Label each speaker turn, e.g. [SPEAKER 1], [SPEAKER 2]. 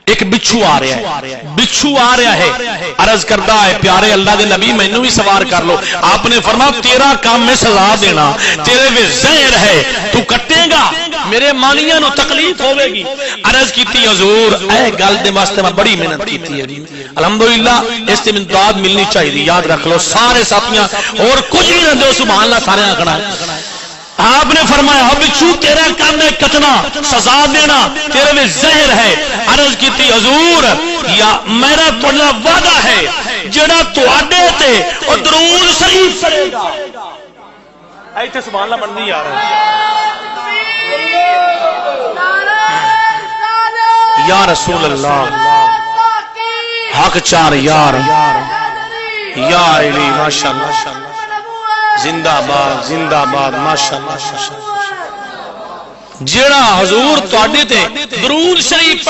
[SPEAKER 1] ایک بچھو آ رہا ہے عرض کردہ ہے پیارے اللہ دے نبی مینوں بھی سوار کر لو. آپ نے فرمایا تیرا کام میں سزا دینا, تیرے میں زہر ہے, تو کٹے گا, میرے مانیاں نو تکلیف ہوے گی. عرض کیتی حضور اے گل دے واسطے میں بڑی محنت کیتی ہے جی, الحمدللہ اس تے امداد ملنی چاہیے. یاد رکھ لو سارے ساتھیاں, اور کچھ بھی نہ دو سبحان اللہ سارے آکھنا. آپ نے فرمایا بچھو تیرا کام ہے کٹنا, سزا دینا, تیرے میں زہر ہے. عرض کی تھی حضور یا میرا تھوڑا وعدہ ہے جڑا تواڈے تے او درود شریف پڑھے گا. ایتھے سبحان اللہ بندی یار یا رسول اللہ حق چار یار یا علی ماشاءاللہ زندہ باد ماشاءاللہ. جیڑا حضور تواڈے تے درود شریف